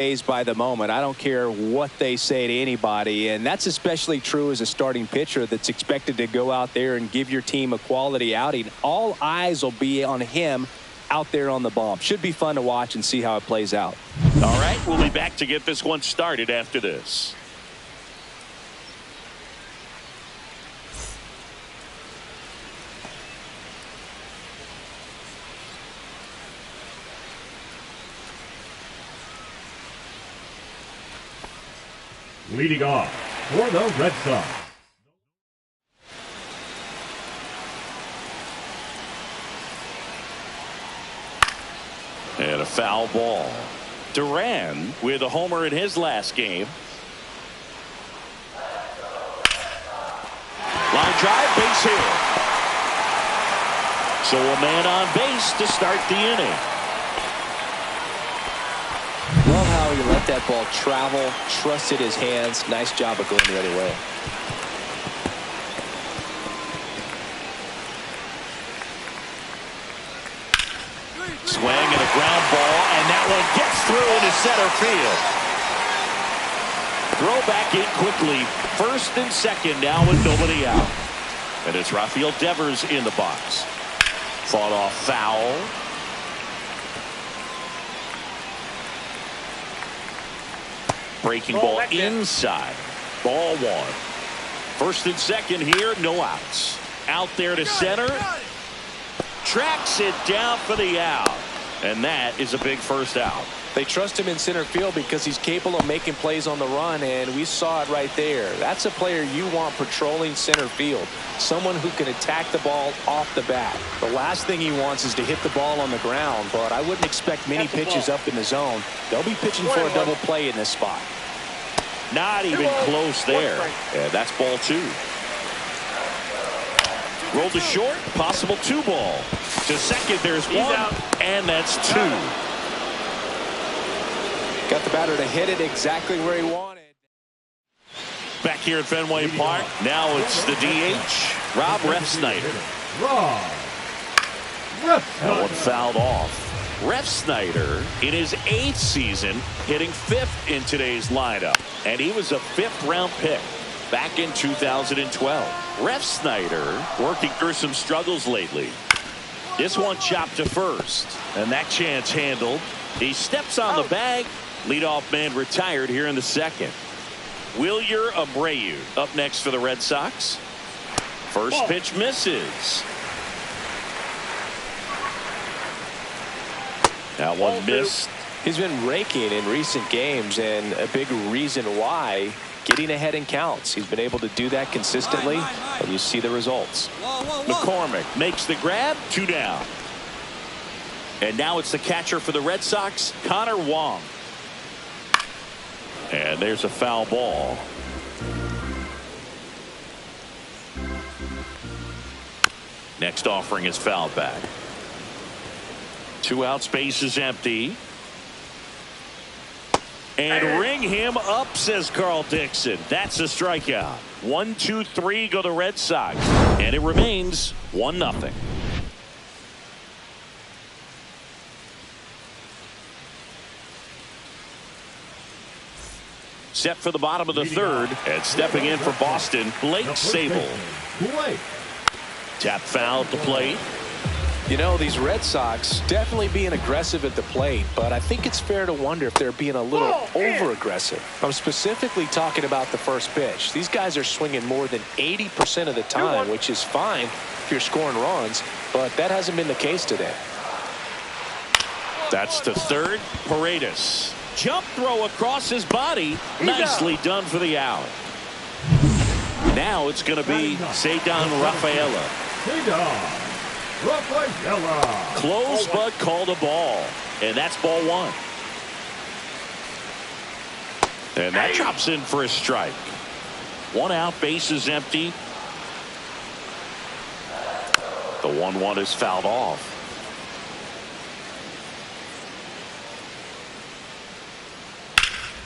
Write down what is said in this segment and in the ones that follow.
Amazed by the moment. I don't care what they say to anybody, and that's especially true as a starting pitcher that's expected to go out there and give your team a quality outing. All eyes will be on him out there on the bump. Should be fun to watch and see how it plays out. All right, we'll be back to get this one started after this. Leading off for the Red Sox, and a foul ball. Duran with a homer in his last game. Line drive, base hit. So a man on base to start the inning. Love how he let that ball travel, trusted his hands. Nice job of going the other way. Swing and a ground ball, and that one gets through into center field. Throw back in quickly. First and second now with nobody out. And it's Rafael Devers in the box. Fought off foul. Breaking ball inside. Ball one. First and second here, no outs. Out there to center. Tracks it down for the out. And that is a big first out. They trust him in center field because he's capable of making plays on the run, and we saw it right there. That's a player you want patrolling center field. Someone who can attack the ball off the bat. The last thing he wants is to hit the ball on the ground, but I wouldn't expect many pitches up in the zone. They'll be pitching for a double play in this spot. Not even close there. And that's ball two. Rolled to short, possible 2 ball. To second, there's one, and that's 2. Got the batter to hit it exactly where he wanted. Back here at Fenway Park, now it's the DH, Rob Refsnyder. That one fouled off. Refsnyder, in his 8th season, hitting 5th in today's lineup. And he was a 5th-round pick back in 2012. Refsnyder working through some struggles lately. This one chopped to first, and that chance handled. He steps on the bag. Leadoff man retired here in the second. Wilyer Abreu up next for the Red Sox. First pitch misses. That one missed. He's been raking in recent games, and a big reason why, getting ahead in counts. He's been able to do that consistently, and you see the results. McCormick makes the grab, 2 down. And now it's the catcher for the Red Sox, Connor Wong. And there's a foul ball. Next offering is fouled back. 2 out, space is empty. And ring him up, says Carl Dixon. That's a strikeout. 1, 2, 3 go the Red Sox. And it remains 1-0. Set for the bottom of the third. And stepping in for Boston, Blake Sabol. Tap foul at the plate. You know, these Red Sox definitely being aggressive at the plate, but I think it's fair to wonder if they're being a little over-aggressive. I'm specifically talking about the first pitch. These guys are swinging more than 80% of the time, which is fine if you're scoring runs, but that hasn't been the case today. That's to third. Paredes. Jump throw across his body. Nicely done for the out. Now it's going to be Ceddanne Rafaela. Close but called a ball. And that's ball 1. And that drops in for a strike. 1 out, base is empty. The 1-1 is fouled off.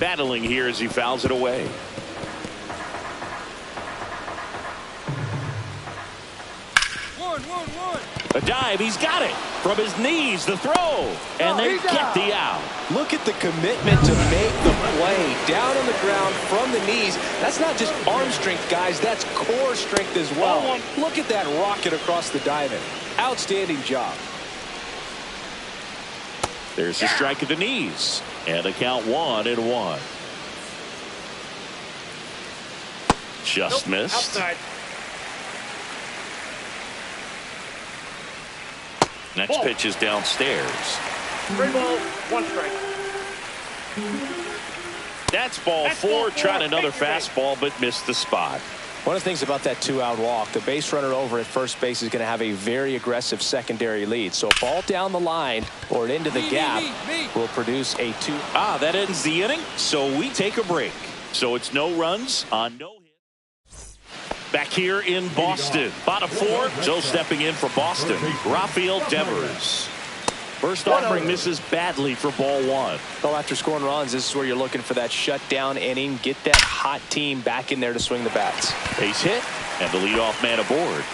Battling here as he fouls it away. A dive, he's got it. From his knees, the throw. And they get the out. Look at the commitment to make the play. Down on the ground from the knees. That's not just arm strength, guys. That's core strength as well. Look at that rocket across the diamond. Outstanding job. There's a strike at the knees. And a count 1-1. Just missed. Outside. Next pitch is downstairs. 3 balls, 1 strike. That's ball 4. Trying another fastball, but missed the spot. One of the things about that 2-out walk, the base runner over at first base is going to have a very aggressive secondary lead. So a ball down the line or into the gap will produce a 2. That ends the inning, so we take a break. So it's no runs on no hit. Back here in Boston, bottom 4, Joe stepping in for Boston. Rafael Devers. First offering misses badly for ball 1. Well, after scoring runs, this is where you're looking for that shutdown inning. Get that hot team back in there to swing the bats. Base hit, and the leadoff man aboard.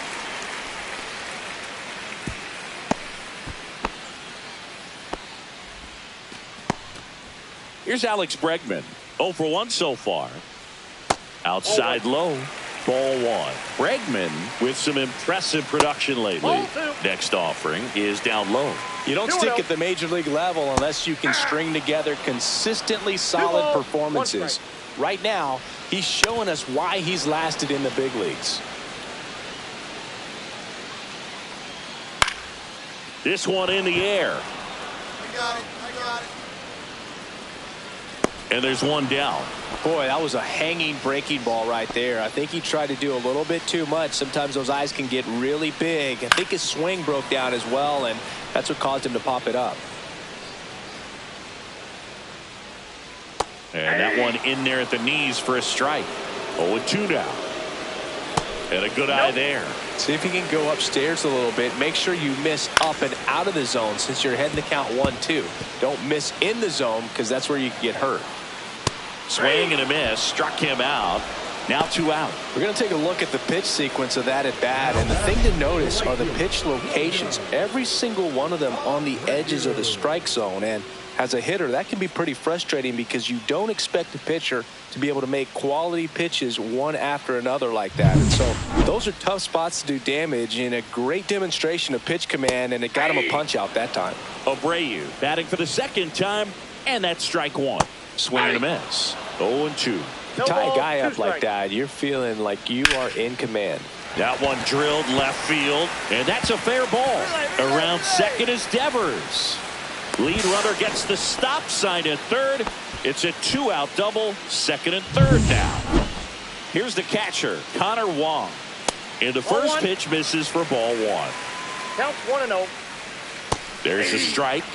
Here's Alex Bregman. 0 for 1 so far. Outside low. Ball 1. Bregman with some impressive production lately. Next offering is down low. You don't stick at the major league level unless you can string together consistently solid performances. Right now, he's showing us why he's lasted in the big leagues. This one in the air. I got it. And there's one down. Boy, that was a hanging breaking ball right there. I think he tried to do a little bit too much. Sometimes those eyes can get really big. I think his swing broke down as well, and that's what caused him to pop it up. And that one in there at the knees for a strike. 0-2 now. And a good eye there. See if he can go upstairs a little bit. Make sure you miss up and out of the zone since you're heading to count 1-2. Don't miss in the zone because that's where you can get hurt. Swing and a miss. Struck him out. Now 2 out. We're going to take a look at the pitch sequence of that at bat. And the thing to notice are the pitch locations. Every single one of them on the edges of the strike zone. And as a hitter, that can be pretty frustrating because you don't expect a pitcher to be able to make quality pitches one after another like that. And so those are tough spots to do damage, and a great demonstration of pitch command, and it got him a punch out that time. Abreu batting for the second time, and that's strike 1. Swing and a miss. 0-2. You tie a guy up like that, you're feeling like you are in command. That one drilled left field, and that's a fair ball. Around second is Devers. Lead runner gets the stop sign at third. It's a 2-out double, second and third now. Here's the catcher, Connor Wong. And the first pitch misses for ball 1. Counts 1-0. There's a strike.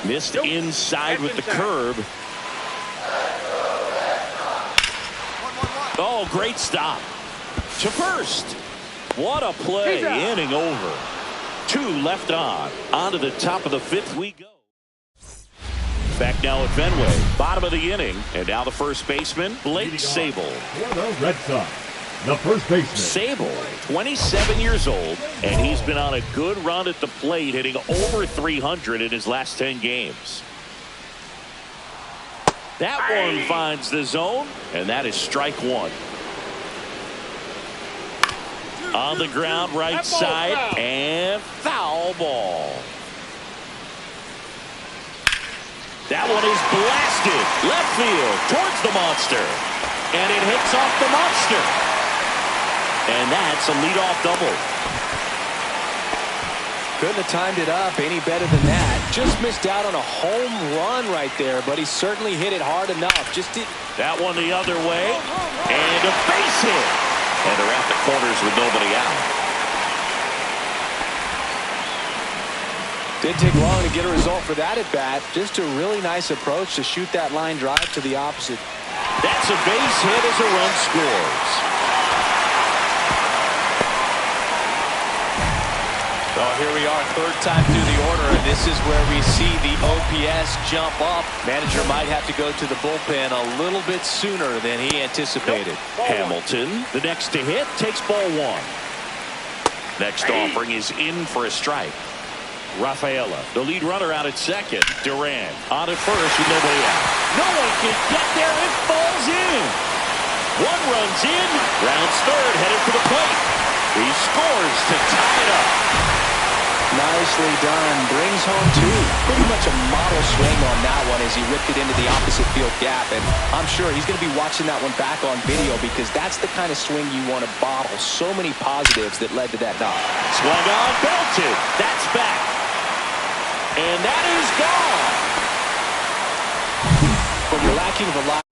Missed inside with the curve. Oh, great stop. To first. What a play. Inning over. 2 left on. On to the top of the 5th we go. Back now at Fenway. Bottom of the inning. And now the first baseman, Blake Sabol. For the Red Sox, the first baseman. Sabol, 27 years old, and he's been on a good run at the plate, hitting over 300 in his last 10 games. That one finds the zone, and that is strike 1. On the ground, right side, and foul ball. That one is blasted left field towards the monster, and it hits off the monster. And that's a leadoff double. Couldn't have timed it up any better than that. Just missed out on a home run right there, but he certainly hit it hard enough. Just did. That one the other way, and a base hit. And they're at the corners with nobody out. Didn't take long to get a result for that at bat. Just a really nice approach to shoot that line drive to the opposite. That's a base hit as a run scores. Oh, here we are, third time through the order, and this is where we see the OPS jump up. Manager might have to go to the bullpen a little bit sooner than he anticipated. Hamilton, the next to hit, takes ball one. Next offering is in for a strike. Rafaela, the lead runner out at second. Duran on at first with nobody out. No one can get there. It falls in. One runs in. Rounds third, headed for the plate. He scores to tie it up. Nicely done. Brings home two. Pretty much a model swing on that one as he ripped it into the opposite field gap. And I'm sure he's going to be watching that one back on video because that's the kind of swing you want to bottle. So many positives that led to that knock. Swung on, belted. That's back. And that is gone. From lacking velocity.